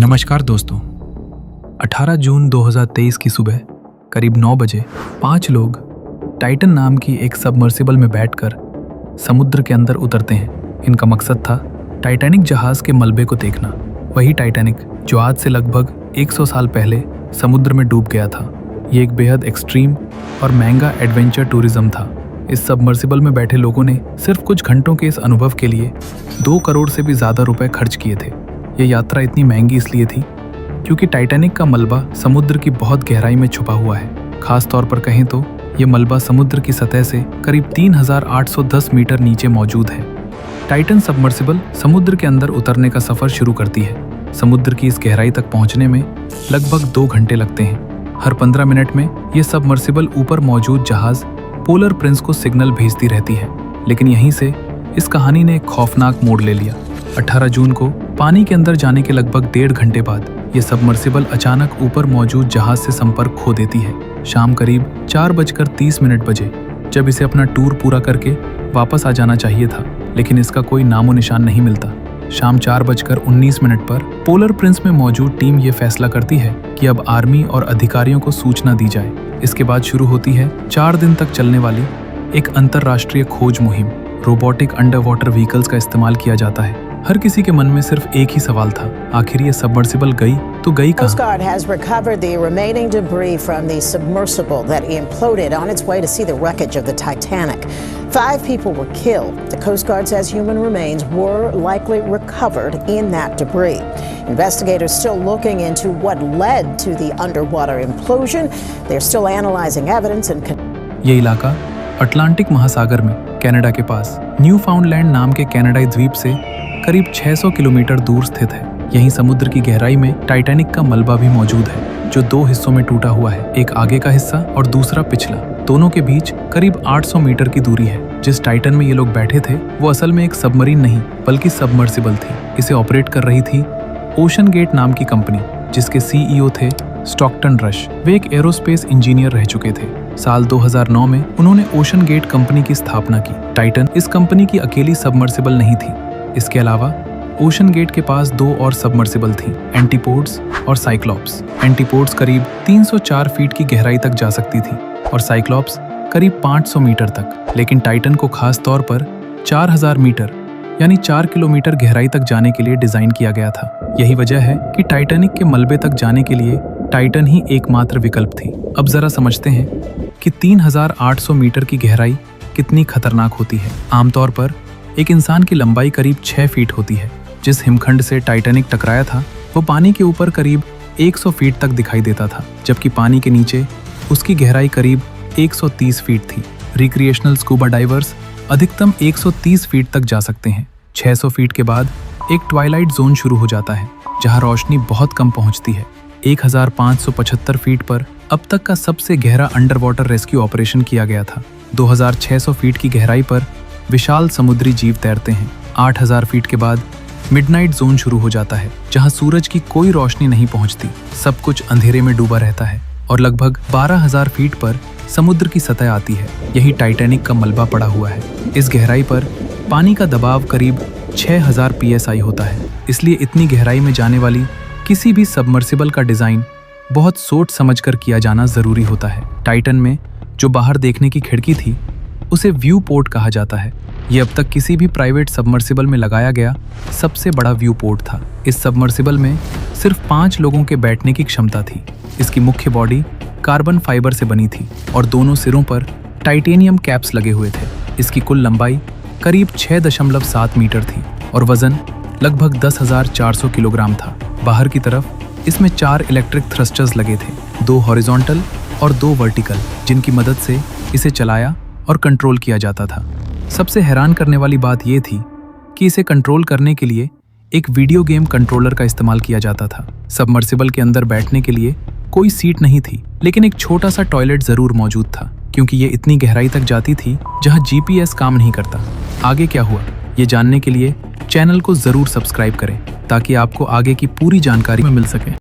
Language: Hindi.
नमस्कार दोस्तों। 18 जून 2023 की सुबह करीब 9 बजे 5 लोग टाइटन नाम की एक सबमर्सिबल में बैठकर समुद्र के अंदर उतरते हैं। इनका मकसद था टाइटैनिक जहाज के मलबे को देखना, वही टाइटैनिक जो आज से लगभग 100 साल पहले समुद्र में डूब गया था। ये एक बेहद एक्सट्रीम और महंगा एडवेंचर टूरिज्म था। इस सबमर्सिबल में बैठे लोगों ने सिर्फ कुछ घंटों के इस अनुभव के लिए 2 करोड़ से भी ज़्यादा रुपए खर्च किए थे। ये यात्रा इतनी महंगी इसलिए थी क्योंकि टाइटैनिक का मलबा समुद्र की बहुत गहराई में छुपा हुआ है। खास तौर पर कहें तो ये मलबा समुद्र की सतह से करीब 3810 मीटर नीचे मौजूद है। टाइटन सबमर्सिबल समुद्र के अंदर उतरने का सफर शुरू करती है। समुद्र की इस गहराई तक पहुंचने में लगभग 2 घंटे लगते हैं। हर 15 मिनट में ये सबमर्सिबल ऊपर मौजूद जहाज पोलर प्रिंस को सिग्नल भेजती रहती है। लेकिन यहीं से इस कहानी ने एक खौफनाक मोड़ ले लिया। 18 जून को पानी के अंदर जाने के लगभग 1.5 घंटे बाद ये सबमर्सिबल अचानक ऊपर मौजूद जहाज से संपर्क खो देती है। शाम करीब 4:30 बजे जब इसे अपना टूर पूरा करके वापस आ जाना चाहिए था, लेकिन इसका कोई नामो निशान नहीं मिलता। शाम 4:19 पर पोलर प्रिंस में मौजूद टीम ये फैसला करती है कि अब आर्मी और अधिकारियों को सूचना दी जाए। इसके बाद शुरू होती है 4 दिन तक चलने वाली एक अंतर्राष्ट्रीय खोज मुहिम। रोबोटिक अंडर वाटर व्हीकल्स का इस्तेमाल किया जाता है। हर किसी के मन में सिर्फ एक ही सवाल था, आखिर ये सबमर्सिबल गई तो गई कहां? Coast Guard has recovered the remaining debris from the submersible that imploded on its way to see the wreckage of the Titanic. 5 people were killed. The Coast Guard says human remains were likely recovered in that debris. Investigators still looking into what led to the underwater implosion. They're still analyzing evidence and ये इलाका अटलांटिक महासागर में कनाडा के पास न्यूफाउंडलैंड नाम के कनाडाई द्वीप से करीब 600 किलोमीटर दूर स्थित है। यहीं समुद्र की गहराई में टाइटैनिक का मलबा भी मौजूद है, जो 2 हिस्सों में टूटा हुआ है, एक आगे का हिस्सा और दूसरा पिछला। दोनों के बीच करीब 800 मीटर की दूरी है। जिस टाइटन में ये लोग बैठे थे वो असल में एक सबमरीन नहीं बल्कि सबमर्सिबल थी। इसे ऑपरेट कर रही थी ओशन गेट नाम की कंपनी, जिसके CEO थे स्टॉकटन रश। वे एक एरोस्पेस इंजीनियर रह चुके थे। साल 2009 में उन्होंने ओशन गेट कंपनी की स्थापना की। टाइटन इस कंपनी की अकेली सबमर्सिबल नहीं थी। इसके अलावा ओशन गेट के पास 2 और सबमर्सिबल थी, एंटीपोड्स और साइक्लॉप्स। एंटीपोड्स करीब 304 फीट की गहराई तक जा सकती थी और साइक्लॉप्स करीब 500 मीटर तक। लेकिन टाइटन को खास तौर पर 4000 मीटर यानी 4 किलोमीटर गहराई तक जाने के लिए डिजाइन किया गया था। यही वजह है कि टाइटैनिक के मलबे तक जाने के लिए टाइटन ही एकमात्र विकल्प थी। अब जरा समझते हैं कि 3800 मीटर की गहराई कितनी खतरनाक होती है। आमतौर पर एक इंसान की लंबाई करीब 6 फीट होती है। जिस हिमखंड से टाइटैनिक टकराया था वो पानी के ऊपर करीब 100 फीट तक दिखाई देता था, जबकि पानी के नीचे उसकी गहराई करीब 130 फीट थी। रिक्रिएशनल स्कूबा डाइवर्स अधिकतम 130 फीट तक जा सकते हैं। 600 फीट के बाद एक ट्वाइलाइट जोन शुरू हो जाता है, जहां रोशनी बहुत कम पहुंचती है। 1575 फीट पर अब तक का सबसे गहरा अंडर वाटर रेस्क्यू ऑपरेशन किया गया था। 2600 फीट की गहराई पर विशाल समुद्री जीव तैरते हैं। 8000 फीट के बाद मिडनाइट जोन शुरू हो जाता है, जहां सूरज की कोई रोशनी नहीं पहुंचती, सब कुछ अंधेरे में डूबा रहता है। और लगभग 12000 फीट पर समुद्र की सतह आती है। यही टाइटैनिक का मलबा पड़ा हुआ है। इस गहराई पर पानी का दबाव करीब 6000 PSI होता है। इसलिए इतनी गहराई में जाने वाली किसी भी सबमर्सिबल का डिजाइन बहुत सोच समझकर किया जाना जरूरी होता है। टाइटन में जो बाहर देखने की खिड़की थी उसे व्यू पोर्ट कहा जाता है। ये अब तक किसी भी प्राइवेट सबमर्सिबल में लगाया गया सबसे बड़ा व्यू पोर्ट था। इस सबमर्सिबल में सिर्फ 5 लोगों के बैठने की क्षमता थी। इसकी मुख्य बॉडी कार्बन फाइबर से बनी थी और दोनों सिरों पर टाइटेनियम कैप्स लगे हुए थे। इसकी कुल लंबाई करीब 6.7 मीटर थी और वजन लगभग 10,400 किलोग्राम था। बाहर की तरफ इसमें 4 इलेक्ट्रिक थ्रस्टर्स लगे थे, 2 हॉरिजॉन्टल और 2 वर्टिकल, जिनकी मदद से इसे चलाया और कंट्रोल किया जाता था। सबसे हैरान करने वाली बात यह थी कि इसे कंट्रोल करने के लिए एक वीडियो गेम कंट्रोलर का इस्तेमाल किया जाता था। सबमर्सिबल के अंदर बैठने के लिए कोई सीट नहीं थी, लेकिन एक छोटा सा टॉयलेट जरूर मौजूद था, क्योंकि ये इतनी गहराई तक जाती थी जहां GPS काम नहीं करता। आगे क्या हुआ ये जानने के लिए चैनल को जरूर सब्सक्राइब करें ताकि आपको आगे की पूरी जानकारी मिल सके।